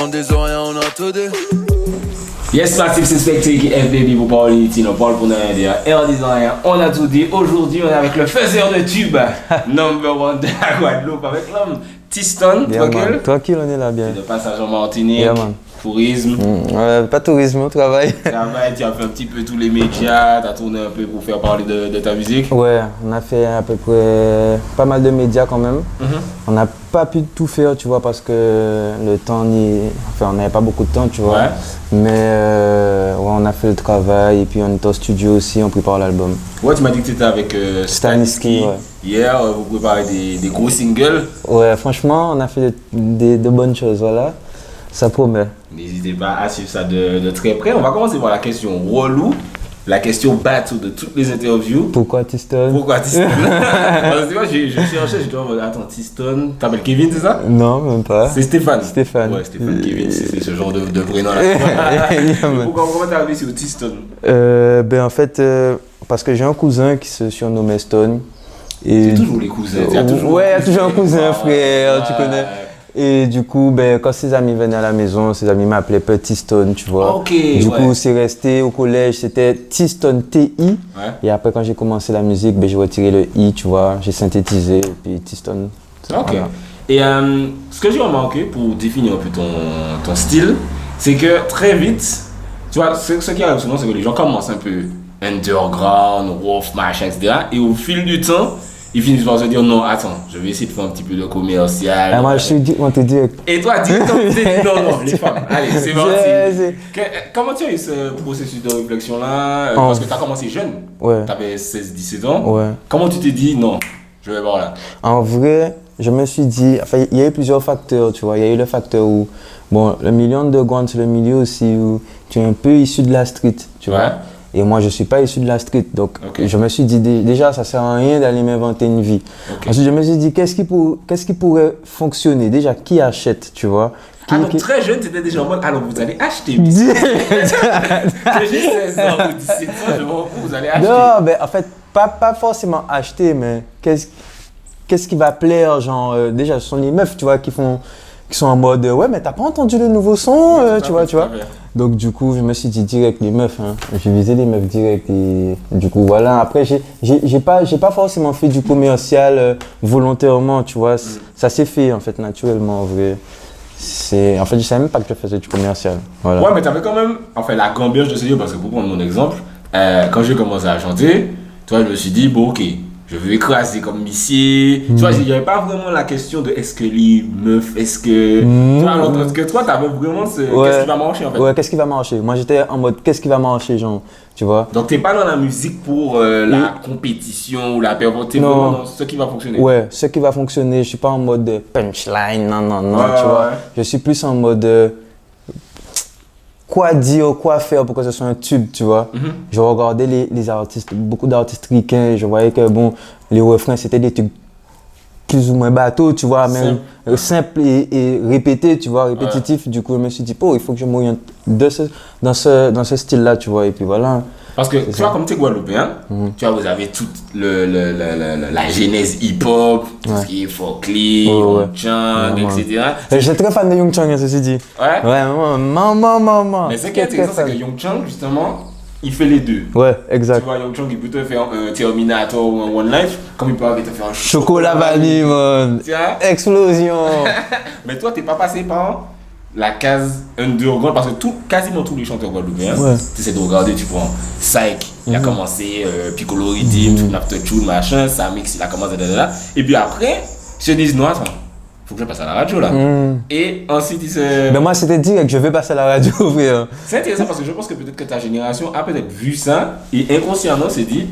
On des oreilles, on a tout dit. Yes, Massive Suspect qui FBB pour parler ici, on parle pour nous dire. Et en disant rien, on a tout dit. Aujourd'hui, on est avec le faiseur de tube, number one de la Guadeloupe, avec l'homme Tiston, tranquille. Tranquille, on est là bien. De passage en Martinique, tourisme. Pas tourisme, on travaille. Travail, tu as fait un petit peu tous les médias, tu as tourné un peu pour faire parler de ta musique. Ouais, on a fait à peu près pas mal de médias quand même. On n'a pas pu tout faire, tu vois, parce que le temps, on n'avait pas beaucoup de temps, tu vois. Ouais. Mais ouais, on a fait le travail et puis on est au studio aussi, on prépare l'album. Ouais, tu m'as dit que tu étais avec Staniski. Ouais. Hier, vous préparez des gros singles. Ouais, franchement, on a fait de bonnes choses, voilà. Ça promet. N'hésitez pas à suivre ça de très près. On va commencer par la question relou, la question bateau de toutes les interviews. Pourquoi Tiston? Pourquoi Tiston? Parce que moi, je cherchais, je dois attends, Tiston. T'appelles Kevin, c'est ça? Non, même pas. C'est Stéphane. Stéphane. Ouais, Stéphane Kevin, c'est ce genre de prénom là. Pourquoi t'es arrivé sur Tiston? En fait, parce que j'ai un cousin qui se surnommait Stone. C'est toujours les cousins. Il y a toujours un cousin, frère, tu connais. Et du coup, quand ses amis venaient à la maison, ses amis m'appelaient Petit Stone, tu vois. Okay, du coup, c'est resté au collège, c'était T-Stone, T-I. Ouais. Et après, quand j'ai commencé la musique, j'ai retiré le I, tu vois, j'ai synthétisé, et puis T-Stone. Ok. Voilà. Et ce que j'ai remarqué pour définir un peu ton style, c'est que très vite, tu vois, ce qui arrive souvent, c'est que les gens commencent un peu underground, rough, machin, etc. Et au fil du temps, ils finissent par se dire non, attends, je vais essayer de faire un petit peu de commercial. Moi, je suis dit, on te dit. Et toi, dis-toi, non, les femmes. Allez, c'est parti. Comment tu as eu ce processus de réflexion-là? Parce que tu as commencé jeune. Ouais. Tu avais 16-17 ans. Ouais. Comment tu t'es dit non, je vais voir là? En vrai, je me suis dit, enfin, il y a eu plusieurs facteurs, tu vois. Il y a eu le facteur où, le milieu underground, c'est le milieu aussi où tu es un peu issu de la street, tu vois. Et moi, je ne suis pas issu de la street. Donc, je me suis dit, déjà, ça ne sert à rien d'aller m'inventer une vie. Ensuite, je me suis dit, qu'est-ce qui pourrait fonctionner? Déjà, qui achète, tu vois? Donc, très jeune, tu étais déjà en mode, alors vous allez acheter. J'ai 16 ans ou 17 ans, vous allez acheter. Non, en fait, pas forcément acheter, mais qu'est-ce qui va plaire? Genre, déjà, ce sont les meufs, tu vois, qui sont en mode, ouais, mais t'as pas entendu le nouveau son, tu vois. Donc, du coup, je me suis dit direct les meufs, hein. J'ai visé les meufs direct et du coup, voilà. Après, j'ai pas forcément fait du commercial volontairement, tu vois. Ça s'est fait, en fait, naturellement, en vrai. En fait, je savais même pas que je faisais du commercial. Voilà. Ouais, mais t'avais quand même, la gamberge de ce lieu, parce que pour prendre mon exemple, quand j'ai commencé à chanter, tu vois, je me suis dit, bon, ok, je veux écraser comme Missier. Tu vois, il n'y avait pas vraiment la question de est-ce que les meufs, est-ce que. Tu vois, alors que toi, tu avais vraiment qu'est-ce qui va marcher en fait. Ouais, qu'est-ce qui va marcher? Moi, j'étais en mode qu'est-ce qui va marcher, genre, tu vois. Donc, tu n'es pas dans la musique pour la compétition ou la performance, tu es vraiment dans ce qui va fonctionner. Ouais, ce qui va fonctionner. Je ne suis pas en mode punchline, non, tu vois. Je suis plus en mode. Quoi dire, quoi faire pour que ce soit un tube, tu vois. Je regardais les artistes, beaucoup d'artistes ricains, je voyais que les refrains c'était des trucs plus ou moins bateaux, tu vois, même simple et répétés, tu vois, répétitifs. Du coup, je me suis dit, il faut que je m'oriente dans ce style-là, tu vois, et puis voilà. Parce que tu vois, comme tu es guadeloupéen, tu vois, vous avez toute la genèse hip-hop, tout ce qui est folklore, Young Chang, etc. Je suis très fan de Young Chang, ceci dit. Ouais? Ouais, maman. Mais ce qui est intéressant, c'est que Young Chang, justement, il fait les deux. Ouais, exact. Tu vois, Young Chang, il peut te faire un Terminator ou un One Life, comme il peut te faire un chocolat vanille, man. Tu vois? Explosion. Mais toi, t'es pas passé par la case underground, parce que quasiment tous les chanteurs guadeloupéens, tu essaies de regarder, tu prends Psych, il a commencé, Piccolo Redeem, tout After Tune, machin, Samix, il a commencé, et puis après, ils se disent, non, attends, faut que je passe à la radio là. Et ensuite, ils se. Mais moi, c'était direct, je vais passer à la radio, frère. C'est intéressant parce que je pense que peut-être que ta génération a peut-être vu ça et inconsciemment s'est dit,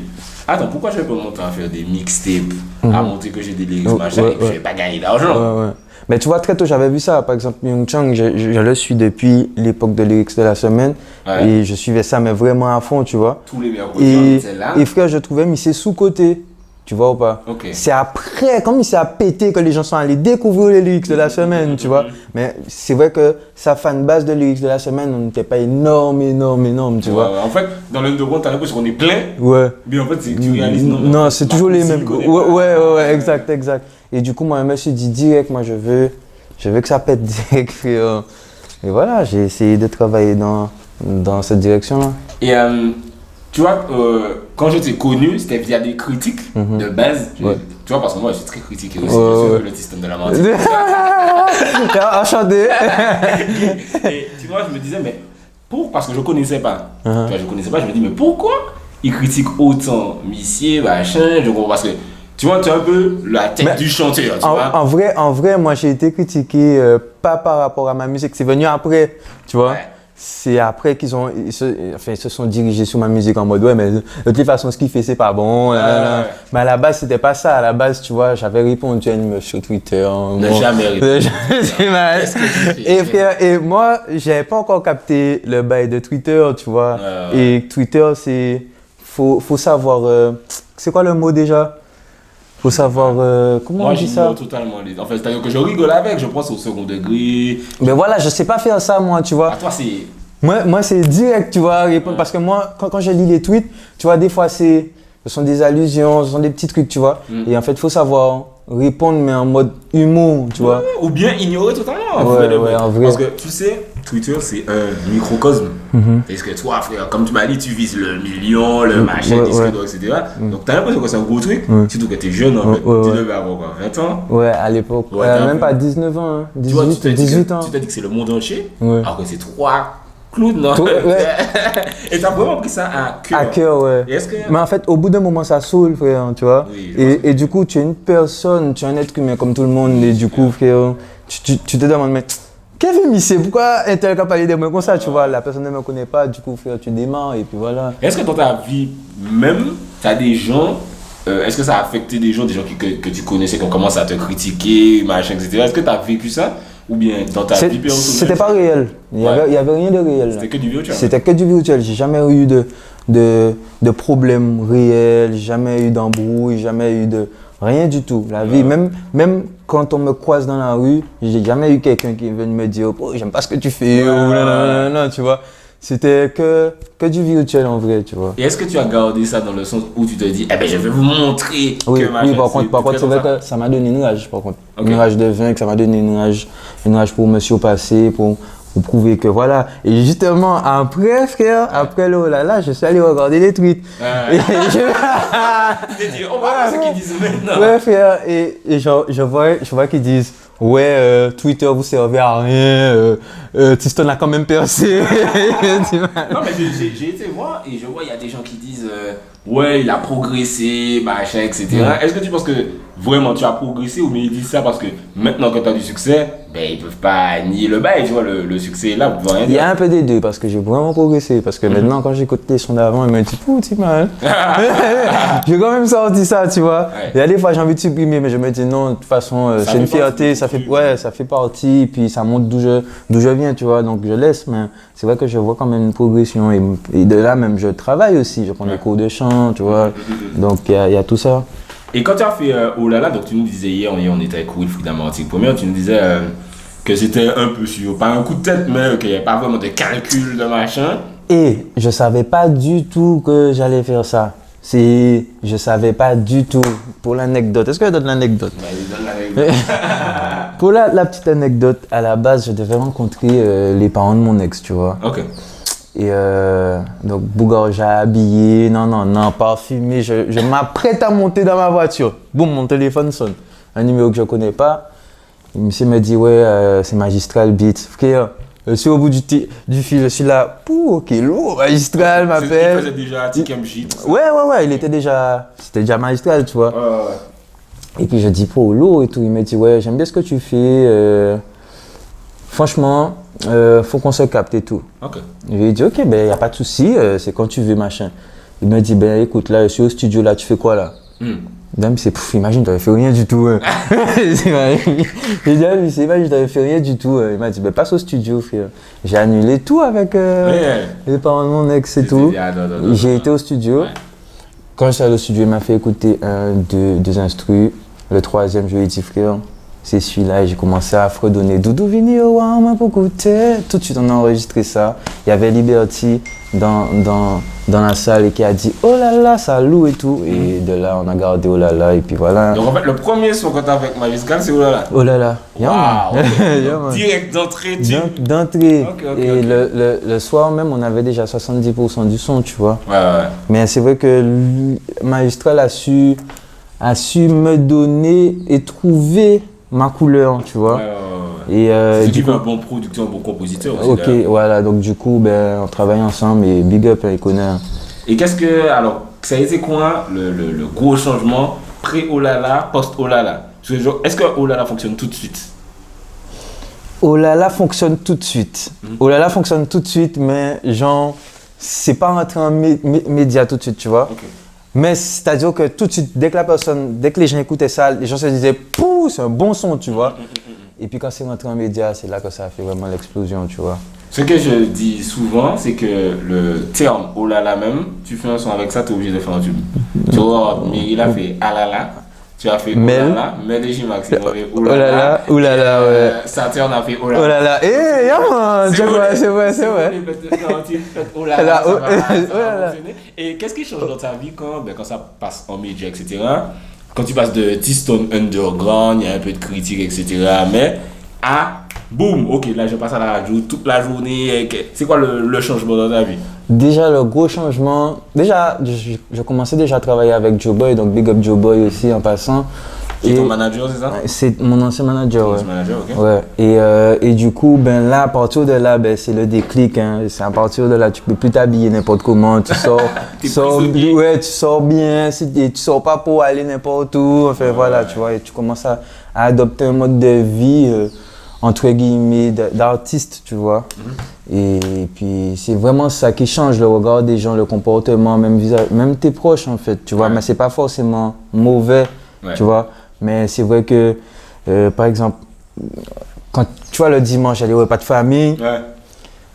attends, pourquoi je vais pas monter à faire des mixtapes, à montrer que j'ai des lyrics, machin, et que je vais pas gagner d'argent. Mais tu vois, très tôt, j'avais vu ça. Par exemple, Young Chang, je le suis depuis l'époque de lyrics de la semaine. Et je suivais ça, mais vraiment à fond, tu vois. Tous les mercredis, on était là. Et frère, je trouvais, mais c'est sous-côté. Tu vois ou pas? C'est après, comme il s'est pété, que les gens sont allés découvrir les lyrics de la semaine, tu vois. Mais c'est vrai que sa fanbase de lyrics de la semaine, on n'était pas énorme, tu vois. En fait, dans l'underground, t'as l'impression qu'on est plein. Ouais. Mais en fait, tu réalises non, c'est toujours les mêmes. Ouais, exact. Et du coup, moi, je me suis dit direct, moi, je veux Je veux que ça pète direct, frère. Et voilà, j'ai essayé de travailler dans cette direction-là. Et tu vois, quand je t'ai connu, c'était via des critiques de base. Ouais. Tu vois, parce que moi, je suis très critiqué aussi. Je suis le système de la mentille. Enchanté. Et tu vois, je me disais, mais parce que je connaissais pas. Tu vois, je connaissais pas, je me dis, mais pourquoi ils critiquent autant Missier, machin, je comprends, parce que tu vois, tu es un peu la tête du chanteur, tu vois. En vrai, moi, j'ai été critiqué pas par rapport à ma musique, c'est venu après, tu vois. Ouais. C'est après qu'ils se sont dirigés sur ma musique en mode ouais, mais de toute façon, ce qu'il fait, c'est pas bon. Mais à la base, c'était pas ça. À la base, tu vois, j'avais répondu à une meuf sur Twitter. Jamais répondu. C'est mal. Et frère, et moi, j'avais pas encore capté le bail de Twitter, tu vois. Et Twitter, c'est. Faut savoir. C'est quoi le mot déjà? Faut savoir. Comment on dit ça? Moi, totalement. En fait, c'est-à-dire que je rigole avec, je pense au second degré. Mais voilà, je sais pas faire ça, moi, tu vois. À toi, c'est. Moi c'est direct, tu vois, répondre. Parce que moi, quand je lis les tweets, tu vois, des fois, ce sont des allusions, ce sont des petits trucs, tu vois. Et en fait, il faut savoir répondre, mais en mode humour, tu vois. Ou bien ignorer totalement. En vrai. Parce que tu sais, Twitter, c'est un microcosme. Parce que toi, frère, comme tu m'as dit, tu vises le million, le machin, etc. Donc, tu as l'impression que c'est un gros truc, surtout que tu es jeune, en fait. Tu devais avoir quoi, 20 ans? Ouais, à l'époque. Même pas 19 ans, hein. 18 ans. Tu t'as dit que c'est le monde entier, Ouais. alors que c'est 3 clowns, non? Ouais. Et tu as vraiment pris ça à cœur. À cœur, ouais. Et est-ce que... Mais en fait, au bout d'un moment, ça saoule, frère, tu vois. Oui, et du coup, tu es une personne, tu es un être humain comme tout le monde. Et du coup, frère, tu te demandes, mais Kevin Missé, pourquoi un tel qui a parlé de moi comme ça, tu vois? La personne ne me connaît pas, du coup, frère, tu démarres et puis voilà. Est-ce que dans ta vie même, tu as des gens, est-ce que ça a affecté des gens que tu connaissais, qui ont commencé à te critiquer, machin, etc. Est-ce que tu as vécu ça? Ou bien dans ta vie personnelle? C'était pas réel. Il y avait rien de réel. C'était que du virtuel? C'était que du virtuel. J'ai jamais eu de problème réel, jamais eu d'embrouille, jamais eu de... Rien du tout. La vie, même quand on me croise dans la rue, j'ai jamais eu quelqu'un qui vient me dire oh, j'aime pas ce que tu fais, ou non, tu vois. C'était que du virtuel en vrai, tu vois. Et est-ce que tu as gardé ça dans le sens où tu te dis eh ben je vais vous montrer oui, que machin, oui, par contre, c'est vrai que ça m'a donné une rage, par contre. Une rage de vaincre, ça m'a donné une rage pour me surpasser, pour prouver que voilà. Et justement, après, frère, après le oh là là, je suis allé regarder les tweets. Et tu t'es dit, on va voir ce qu'ils disent maintenant. Ouais, frère, et je vois qu'ils disent ouais, Twitter vous servez à rien, Tiston a quand même percé. Non, mais j'ai été voir et je vois, il y a des gens qui disent ouais, il a progressé, machin, etc. Est-ce que tu penses que vraiment tu as progressé ou bien ils disent ça parce que maintenant que tu as du succès, ben ils peuvent pas nier le bail, tu vois, le succès est là, vous pouvez rien dire. Il y a un peu des deux parce que j'ai vraiment progressé. Parce que maintenant, quand j'écoute les sons d'avant, ils me disent c'est mal. J'ai quand même sorti ça, tu vois. Il y a des fois, j'ai envie de supprimer, mais je me dis non, de toute façon, c'est une fierté, ça fait partie, puis ça montre d'où je viens, tu vois. Donc je laisse, mais c'est vrai que je vois quand même une progression. Et de là, même, je travaille aussi. Je prends des cours de chant, tu vois. Donc il y a tout ça. Et quand tu as fait Oh là là, donc tu nous disais hier, on était avec Wilfried Amartique Première, tu nous disais que c'était un peu sûr, pas un coup de tête, mais qu'il n'y avait pas vraiment de calcul de machin. Et je savais pas du tout que j'allais faire ça. Je savais pas du tout. Pour l'anecdote, est-ce que je donne l'anecdote? Donne l'anecdote. Pour la petite anecdote, à la base, je devais rencontrer les parents de mon ex, tu vois. Ok. Et donc, Bougarja habillé, non, parfumé. Je m'apprête à monter dans ma voiture. Boum, mon téléphone sonne. Un numéro que je connais pas. Le monsieur me dit, ouais, c'est Magistral Beat. Frère, je suis au bout du fil, je suis là, ok, lourd, Magistral m'appelle. Il faisait déjà TKMJ. Ouais, c'était déjà Magistral, tu vois. Ouais. Et puis je dis, lourd et tout. Il me dit, ouais, j'aime bien ce que tu fais. Franchement, faut qu'on se capte et tout. Ok. Je lui ai dit, ok, ben, y a pas de souci, c'est quand tu veux, machin. Il me dit, ben, écoute, là, je suis au studio, là, tu fais quoi, là? Dame, c'est imagine, t'avais fait rien du tout. J'ai dit, imagine, t'avais fait rien du tout. Il m'a dit, ben, passe au studio, frère. J'ai annulé tout avec les parents de mon ex et tout. J'ai été au studio. Ouais. Quand je suis allé au studio, il m'a fait écouter deux instrus. Le troisième, je lui ai dit, frère, c'est celui-là. Et j'ai commencé à fredonner Doudou Vini, oh, ouais, pour goûter. Tout de suite, on a enregistré ça. Il y avait Liberty dans la salle et qui a dit oh là là, ça loue et tout. Et de là, on a gardé oh là là. Et puis voilà. Donc en fait, le premier son que tu as avec Majuscal, c'est oh là là. Oh là là. Wow, okay. Yeah, man. Direct d'entrée, d'entrée. Et okay. Le soir même, on avait déjà 70% du son, tu vois. Ouais. Mais c'est vrai que Majustral a su me donner et trouver ma couleur, tu vois. Et tu veux un bon producteur, un bon compositeur aussi. Ok, voilà, donc du coup, on travaille ensemble et big up, il connaît. Et alors, ça a été quoi le gros changement pré-Olala, post-Olala? Est-ce que Olala fonctionne tout de suite? Olala fonctionne tout de suite. Olala fonctionne tout de suite, mais genre, c'est pas rentré en média tout de suite, tu vois. Okay. Mais c'est-à-dire que tout de suite, dès que les gens écoutaient ça, les gens se disaient pouh, c'est un bon son, tu vois. Et puis quand c'est rentré en média, c'est là que ça a fait vraiment l'explosion, tu vois. Ce que je dis souvent, c'est que le terme oh là là même, tu fais un son avec ça, tu es obligé de faire un tube. Tu vois, Myrill a fait ah là là, tu as fait oh là là, Mel et J-Max ils ont fait oh là là, ouais. Saturn a fait oh là là. Eh, c'est vrai. Oh là là, ça va fonctionner. Et qu'est-ce qui change dans ta vie quand ça passe en média, etc. Quand tu passes de T-Stone underground, il y a un peu de critique, etc. Mais boum, ok, là je passe à la radio toute la journée. C'est quoi le changement dans ta vie? Déjà, le gros changement, je commençais déjà à travailler avec Joe Boy, donc big up Joe Boy aussi en passant. C'est ton manager, c'est ça? C'est mon ancien manager, ouais. Manager, ok. Ouais. Et du coup, là, à partir de là, c'est le déclic. Hein. C'est à partir de là, tu peux plus t'habiller n'importe comment. Tu sors, tu sors bien, et tu sors pas pour aller n'importe où. Enfin, voilà, tu vois, et tu commences à adopter un mode de vie, entre guillemets, d'artiste, tu vois. Et puis, c'est vraiment ça qui change le regard des gens, le comportement, même tes proches, en fait, tu vois. Mais c'est pas forcément mauvais, tu vois. Mais c'est vrai que, par exemple, quand tu vois le dimanche, il y a des repas de famille,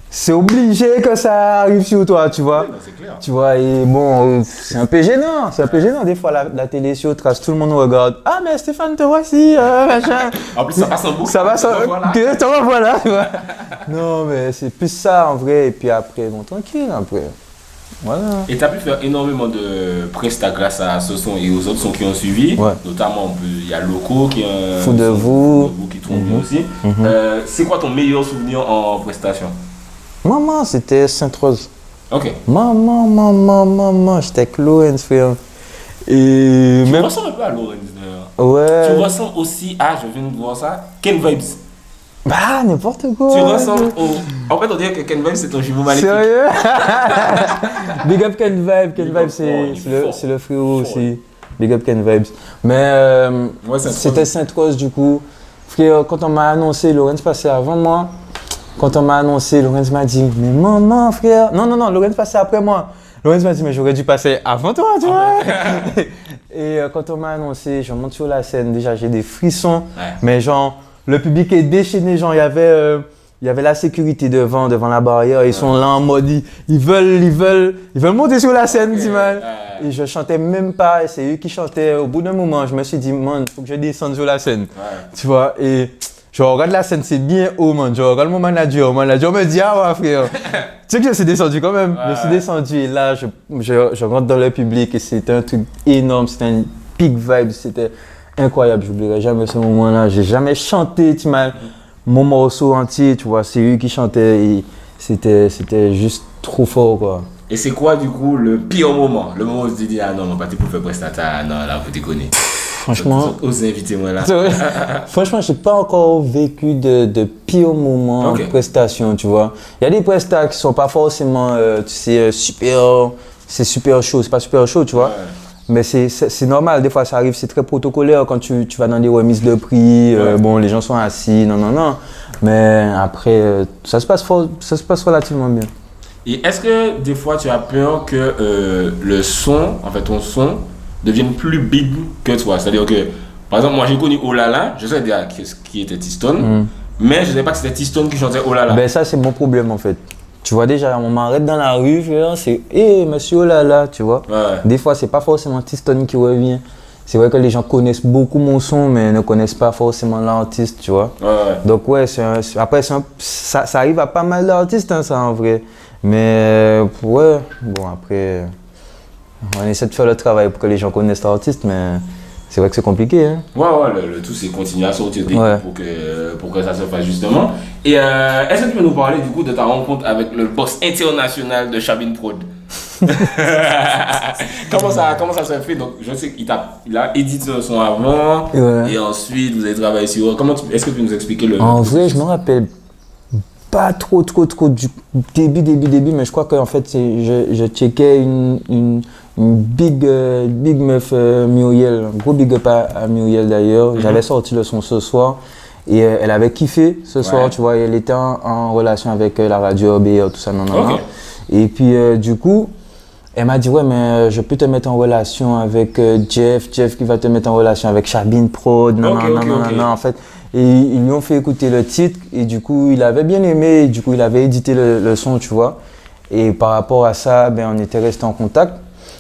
c'est obligé que ça arrive sur toi, tu vois. Oui, c'est clair. Tu vois, et bon, c'est un peu gênant. C'est un peu gênant. Des fois, la télé sur trace, tout le monde regarde. Ah, mais Stéphane, te voici, machin. En plus, ça passe en boucle. Ça va, voilà. Tu vois. Non, mais c'est plus ça en vrai. Et puis après, bon, tranquille, après. Voilà. Et tu as pu faire énormément de prestats grâce à ce son et aux autres sons qui ont suivi. Notamment, il y a Loco qui est un Fou de vous qui tourne bien aussi. C'est quoi ton meilleur souvenir en prestation? Maman, c'était Sainte-Rose. Ok. Maman, j'étais avec Lorenz, frère. Et tu ressembles un peu à Lorenz d'ailleurs. Ouais. Tu ressembles aussi à, je viens de voir ça, Ken Vibes. Bah, n'importe quoi. Tu ressembles au... En fait, on dirait que Ken Vibes, c'est ton jumeau maléfique. Sérieux? Big up Ken Vibes, c'est le frérot aussi. Big up Ken Vibes. Mais c'était Sainte-Rose du coup. Frère, quand on m'a annoncé, Lorenz passait avant moi. Quand on m'a annoncé, Lorenz m'a dit, mais maman, frère. Non, Lorenz passait après moi. Lorenz m'a dit, mais j'aurais dû passer avant toi, tu vois. Et quand on m'a annoncé, je monte sur la scène, déjà j'ai des frissons. Mais genre, le public est déchaîné, genre, il y avait la sécurité devant la barrière. Ils sont là en mode, ils veulent monter sur la scène, tu vois. Et je chantais même pas, et c'est eux qui chantaient. Au bout d'un moment, je me suis dit, man, faut que je descende sur la scène. Tu vois, et je regarde la scène, c'est bien haut, man. Je regarde mon manager me dit, ah ouais, frère. Tu sais que je suis descendu quand même. Je suis descendu et là, je rentre dans le public et c'était un truc énorme. C'était un peak vibe, c'était incroyable. Je n'oublierai jamais ce moment-là. J'ai jamais chanté, tu m'as mon morceau entier, tu vois. C'est eux qui chantaient et c'était juste trop fort, quoi. Et c'est quoi, du coup, le pire moment? Le moment où tu te dis, ah non, pas pour faire prestataire, non, là, vous déconnez. Franchement, invitez-moi là. Franchement, je n'ai pas encore vécu de pire moment de prestation, tu vois. Il y a des prestats qui ne sont pas forcément, tu sais, c'est super chaud, c'est pas super chaud, tu vois. Mais c'est normal, des fois ça arrive, c'est très protocolaire quand tu vas dans des remises de prix, bon, les gens sont assis, non. Mais après, ça se passe relativement bien. Et est-ce que des fois tu as peur que le son, en fait ton son, devienne plus big que toi? C'est-à-dire que, par exemple, moi j'ai connu Olala, je sais déjà qui était T-Stone, mais je ne savais pas que c'était T-Stone qui chantait Olala. Ben ça c'est mon problème en fait. Tu vois déjà, on m'arrête dans la rue, c'est monsieur Olala, tu vois. Des fois c'est pas forcément T-Stone qui revient. c'est vrai que les gens connaissent beaucoup mon son, mais ne connaissent pas forcément l'artiste, tu vois. Donc ouais, après, ça arrive à pas mal d'artistes, hein, ça, en vrai. Mais ouais, bon, après, on essaie de faire le travail pour que les gens connaissent l'artiste, mais c'est vrai que c'est compliqué. Hein. Ouais, le tout, c'est continuer à sortir des pour que ça se fasse justement. Et est-ce que tu peux nous parler du coup de ta rencontre avec le boss international de Chabin Prod? comment ça se fait? Donc, je sais qu'il a édité le son avant, et ensuite vous avez travaillé sur. Est-ce que tu peux nous expliquer le. En vrai, je me rappelle pas trop du début, mais je crois qu'en fait, je checkais une big meuf Muriel, un gros big up à Muriel d'ailleurs. J'avais sorti le son ce soir et elle avait kiffé ce soir, tu vois. Elle était en relation avec la radio BR, tout ça, non. Et puis du coup, elle m'a dit ouais, mais je peux te mettre en relation avec Jeff qui va te mettre en relation avec Chabin Prod, non, en fait. Et ils lui ont fait écouter le titre et du coup, il avait bien aimé et du coup, il avait édité le son, tu vois. Et par rapport à ça, ben, on était restés en contact.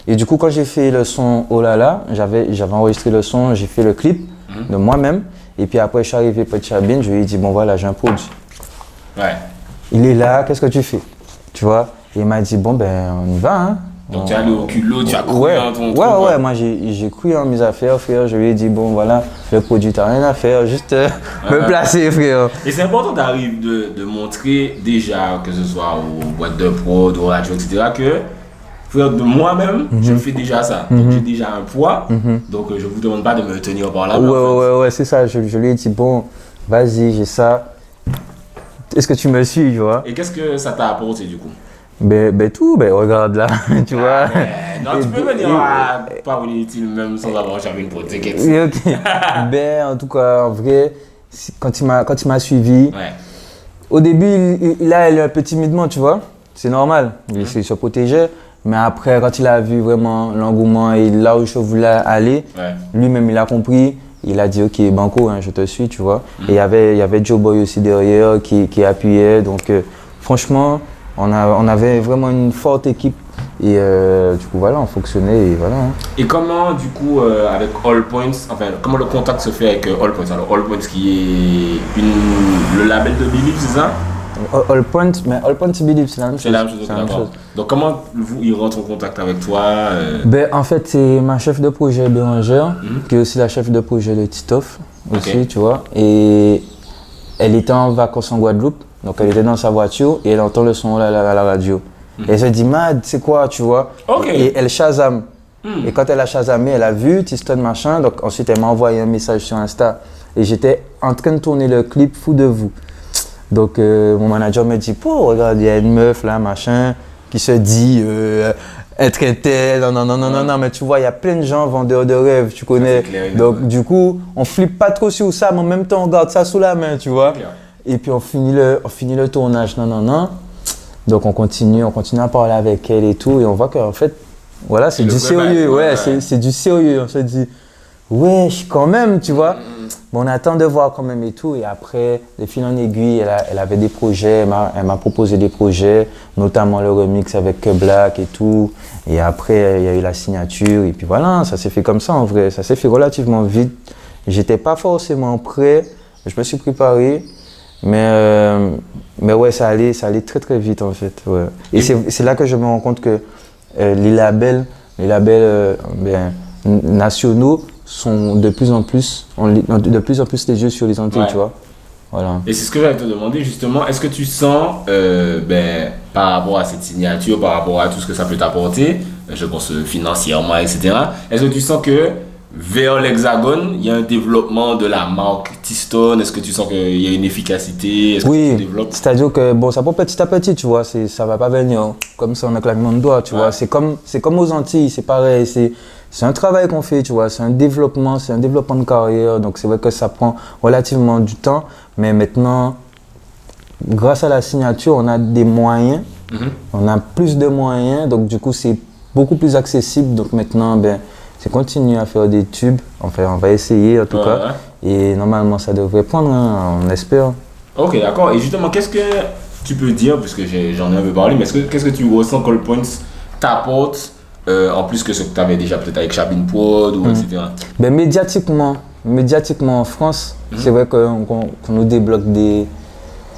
Et du coup, quand j'ai fait le son Oh là là, j'avais enregistré le son, j'ai fait le clip de moi-même. Et puis après, je suis arrivé près de Chabin, je lui ai dit bon voilà, j'ai un produit. Il est là, qu'est-ce que tu fais? Tu vois? Et il m'a dit bon ben on y va, hein. Donc tu es allé au culot, tu as cru dans ton truc. Ouais, moi j'ai cru en mes affaires, frère. Je lui ai dit, bon voilà, le produit, t'as rien à faire, juste me placer, frère. Et c'est important d'arriver de montrer déjà, que ce soit aux boîtes de prod, aux radios, etc., que frère, de moi-même, je fais déjà ça. Donc j'ai déjà un poids, donc je vous demande pas de me tenir par là. Ouais, c'est ça. Je lui ai dit, bon, vas-y, j'ai ça. Est-ce que tu me suis, tu vois? Et qu'est-ce que ça t'a apporté du coup? Tout, regarde là, tu vois. Non, tu peux venir à Paris-Utile même sans avoir jamais une prothèse. Ok. En tout cas, en vrai, quand il m'a suivi, au début, il a allé un peu timidement, tu vois. C'est normal, il se protégeait. Mais après, quand il a vu vraiment l'engouement et là où je voulais aller, lui-même, il a compris. Il a dit, ok, banco, hein, je te suis, tu vois. Et il y avait Joe Boy aussi derrière qui appuyait. Donc, franchement, on avait vraiment une forte équipe et du coup voilà, on fonctionnait et voilà. Hein. Et comment du coup avec All Points, enfin comment le contact se fait avec All Points? Alors All Points qui est le label de Believe, c'est ça? All Points, mais All Points Believe, c'est la même chose. C'est la même chose. Donc comment il rentre en contact avec toi? En fait c'est ma chef de projet Bérangère, qui est aussi la chef de projet de Titoff aussi, tu vois. Et elle était en vacances en Guadeloupe. Donc elle était dans sa voiture et elle entend le son à la radio. Et elle se dit, Mad, c'est quoi, tu vois? Et elle Shazam. Et quand elle a Shazamé, elle a vu Tiston machin. Donc ensuite elle m'a envoyé un message sur Insta. Et j'étais en train de tourner le clip Fou de vous. Donc mon manager me dit, regarde, il y a une meuf là, machin, qui se dit être telle. Non, mais tu vois, il y a plein de gens vendeurs de rêves, tu connais. Donc du coup, on flippe pas trop sur ça, mais en même temps, on garde ça sous la main, tu vois. Et puis on finit le tournage, non. Donc on continue à parler avec elle et tout. Et on voit qu'en fait, voilà, c'est du sérieux. C'est du sérieux. On se dit, quand même, tu vois. Bon, on attend de voir quand même et tout. Et après, de fil en aiguille, elle avait des projets. Elle m'a proposé des projets, notamment le remix avec Black et tout. Et après, il y a eu la signature. Et puis voilà, ça s'est fait comme ça en vrai. Ça s'est fait relativement vite. J'étais pas forcément prêt. Je me suis préparé. Mais ouais, ça allait très très vite en fait. Ouais. Et c'est là que je me rends compte que les labels nationaux sont de plus en plus les yeux sur les Antilles, tu vois. Voilà. Et c'est ce que j'allais te demander justement, est-ce que tu sens, par rapport à cette signature, par rapport à tout ce que ça peut t'apporter, je pense financièrement, etc., est-ce que tu sens que vers l'Hexagone, il y a un développement de la marque Tiston? Est-ce que tu sens qu'il y a une efficacité? C'est-à-dire que bon, ça prend petit à petit, tu vois, ça va pas venir comme ça en un claquement de doigts, tu vois. C'est comme aux Antilles, c'est pareil, c'est un travail qu'on fait, tu vois, c'est un développement de carrière, donc c'est vrai que ça prend relativement du temps, mais maintenant, grâce à la signature, on a des moyens, on a plus de moyens, donc du coup, c'est beaucoup plus accessible, donc maintenant, c'est continuer à faire des tubes, enfin on va essayer en tout cas, et normalement ça devrait prendre, hein, on espère. Ok, d'accord, et justement qu'est-ce que tu peux dire, puisque j'en ai un peu parlé, mais qu'est-ce que tu ressens qu'All Points t'apporte en plus que ce que tu avais déjà peut-être avec Chabin Prod ou etc. Ben, médiatiquement en France, c'est vrai qu'on nous débloque des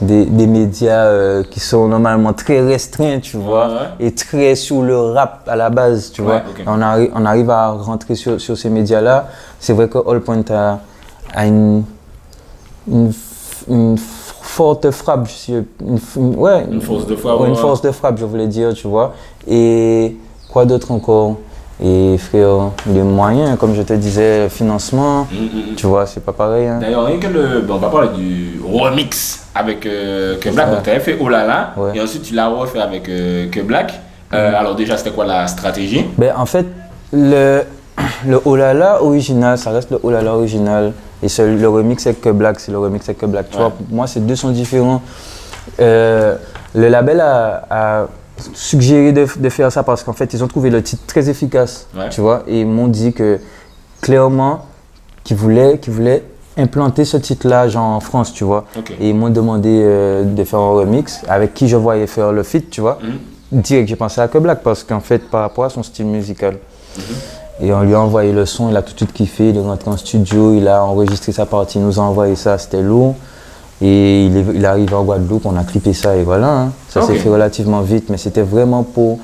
médias qui sont normalement très restreints, tu vois, et très sur le rap à la base, tu vois. Okay. On arrive à rentrer sur ces médias-là. C'est vrai que All Point a une forte frappe, une force de frappe. Une force de frappe, je voulais dire, tu vois. Et quoi d'autre encore? Et frère, les moyens, comme je te disais, le financement, tu vois, c'est pas pareil. Hein. D'ailleurs, rien que on va parler du remix avec que Black. Donc, tu avais fait Oh là là, et ensuite tu l'as refait avec que Black. Alors, déjà, c'était quoi la stratégie? Ben, en fait, le Oh là là original, ça reste le Oh là là original. Et le remix avec que Black, c'est le remix avec que Black. Tu vois, pour moi, c'est deux sons différents. Le label a suggéré de faire ça parce qu'en fait, ils ont trouvé le titre très efficace, tu vois, et ils m'ont dit que clairement, qu'ils voulaient implanter ce titre-là genre en France, tu vois. Et ils m'ont demandé de faire un remix avec qui je voyais faire le feat, tu vois. Direct, j'ai pensé à que Black parce qu'en fait, par rapport à son style musical. Et on lui a envoyé le son, il a tout de suite kiffé, il est rentré en studio, il a enregistré sa partie, il nous a envoyé ça, c'était lourd. Et il est arrivé en Guadeloupe, on a clippé ça et voilà. Hein. Ça s'est fait relativement vite, mais c'était vraiment pour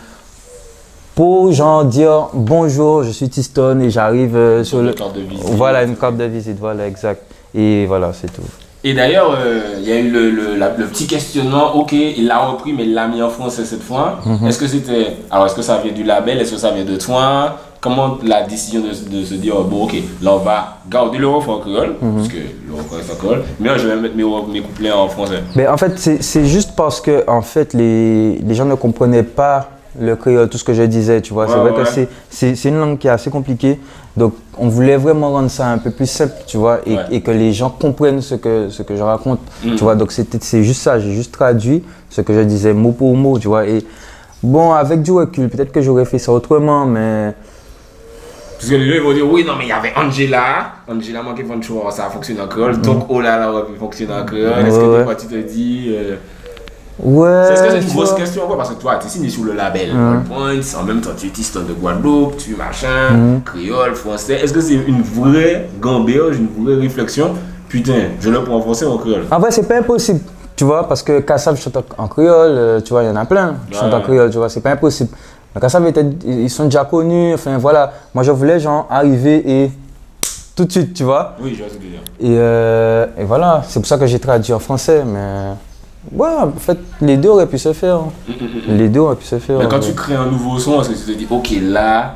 genre dire bonjour, je suis Tiston et j'arrive sur le... carte de visite. Voilà, une carte de visite, voilà, exact. Et voilà, c'est tout. Et d'ailleurs, il y a eu le petit questionnement, ok, il l'a repris, mais il l'a mis en français cette fois. Est-ce que c'était... Alors, est-ce que ça vient du label? Est-ce que ça vient de toi? Comment la décision de se dire, bon, ok, là, on va garder le refrain en créole, parce que le refrain est en créole, mais là, je vais mettre mes couplets en français. Mais en fait, c'est juste parce que, en fait, les gens ne comprenaient pas le créole, tout ce que je disais, tu vois. C'est vrai que c'est une langue qui est assez compliquée. Donc, on voulait vraiment rendre ça un peu plus simple, tu vois, et que les gens comprennent ce que je raconte, tu vois. Donc, c'est juste ça, j'ai juste traduit ce que je disais mot pour mot, tu vois. Et bon, avec du recul, peut-être que j'aurais fait ça autrement, mais... Parce que les gens vont dire, oui, non, mais il y avait Angela manquait Ventura, ça a fonctionné en créole, donc oh là là, aurait pu fonctionner en créole. Est-ce que des fois tu te dis. Est-ce que c'est une grosse question? Parce que toi, tu es signé sur le label All Points, en même temps tu es Tiston de Guadeloupe, tu machin, créole, français. Est-ce que c'est une vraie gamberge, une vraie réflexion? Putain, je le prends en français ou en créole? En vrai, c'est pas impossible, tu vois, parce que Kassav chante en créole, tu vois, il y en a plein qui chantent en créole, tu vois, c'est pas impossible. Mais Kassav, ils sont déjà connus, enfin voilà. Moi, je voulais genre arriver et tout de suite, tu vois. Oui, je vois ce que tu veux dire. Et voilà, c'est pour ça que j'ai traduit en français, mais... Ouais, en fait, les deux auraient pu se faire. Les deux auraient pu se faire. Mais quand tu crées un nouveau son, est-ce que tu te dis, ok, là,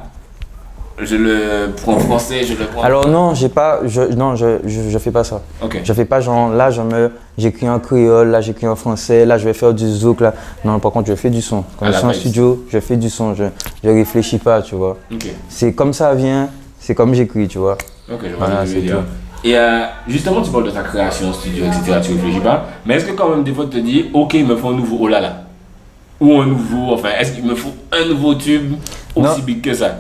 je le prends en français, je le prends... Alors non, je fais pas ça. Okay. Je fais pas genre, là, j'écris en créole, là, j'écris en français, là, je vais faire du zouk, là. Non, par contre, je fais du son. Quand je suis en studio, je fais du son, je réfléchis pas, tu vois. Okay. C'est comme ça vient, c'est comme j'écris, tu vois. Ok, je vois ce que tu veux dire. Et justement, tu parles de ta création, studio, etc. Tu réfléchis pas. Mais est-ce que quand même des fois tu te dis, ok, il me faut un nouveau oh là là, ou un nouveau, enfin, est-ce qu'il me faut un nouveau tube aussi big que ça?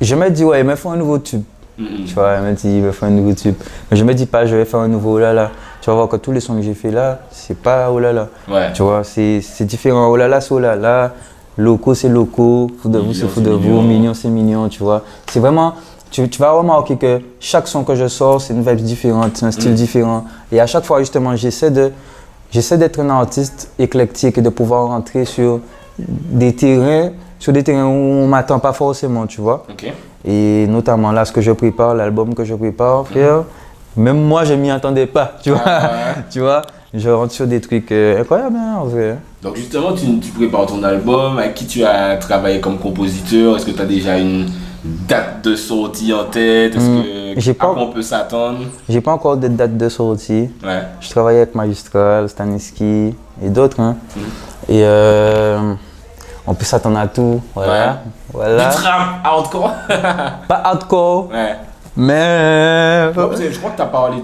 Je me dis, ouais, il me faut un nouveau tube. Tu vois, il me dit, il me faut un nouveau tube. Mais je me dis pas, je vais faire un nouveau oh là là. Tu vas voir que tous les sons que j'ai fait là, c'est pas oh là là. Ouais. Tu vois, c'est différent. Oh là là, c'est oh là là. Loco, c'est loco. Fou de vous, c'est fou de vous. Mignon, c'est mignon, tu vois. C'est vraiment. Tu vas remarquer que chaque son que je sors, c'est une vibe différente, c'est un style différent. Et à chaque fois, justement, j'essaie d'être un artiste éclectique et de pouvoir rentrer sur des terrains où on ne m'attend pas forcément, tu vois. Okay. Et notamment là, ce que je prépare, l'album que je prépare, frère, même moi, je ne m'y attendais pas, tu vois. Tu vois, je rentre sur des trucs incroyables, hein, en vrai. Donc justement, tu prépares ton album, avec qui tu as travaillé comme compositeur? Est-ce que tu as déjà une date de sortie en tête? Est-ce que on peut s'attendre? J'ai pas encore de date de sortie. Ouais. Je travaille avec Magistral, Staniski et d'autres. Hein. Et on peut s'attendre à tout. Voilà. Du trap hardcore? Pas hardcore. Ouais. Mais. Je crois que tu as parlé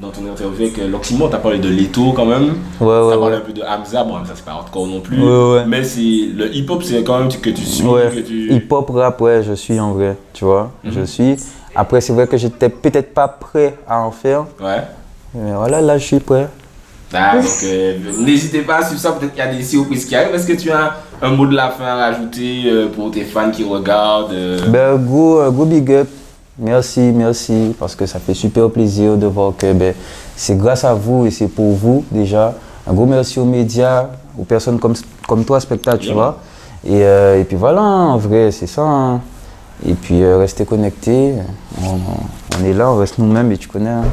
dans ton interview avec l'Oxymore, tu as parlé de Leto quand même. Ouais, tu as parlé un peu de Hamza, bon, Hamza c'est pas hardcore non plus. Ouais. Mais le hip-hop, c'est quand même que tu suis. Ouais. Que tu... Hip-hop, rap, ouais, je suis en vrai, tu vois. Je suis. Après, c'est vrai que j'étais peut-être pas prêt à en faire. Ouais. Mais voilà, là, je suis prêt. Donc, n'hésitez pas à suivre ça, peut-être qu'il y a des surprises qui arrivent. Est-ce que tu as un mot de la fin à rajouter pour tes fans qui regardent Go big up. Merci, parce que ça fait super plaisir de voir que c'est grâce à vous et c'est pour vous déjà. Un gros merci aux médias, aux personnes comme toi, spectacle, tu vois. Et puis voilà, en vrai, c'est ça. Hein. Et puis restez connectés. On est là, on reste nous-mêmes et tu connais. Hein.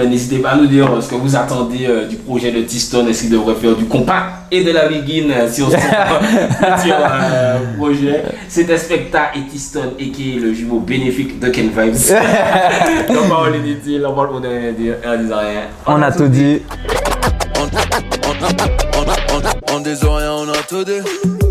N'hésitez pas à nous dire ce que vous attendez du projet de T-Stone. Est-ce qu'il devrait faire du compas et de la begin sur son futur projet. C'était Specta et T-Stone, qui est le jumeau bénéfique de Ken Vibes. Donc, on est inutile, on va le dire en disant rien. On a tout dit. On des oreilles, on a tout dit.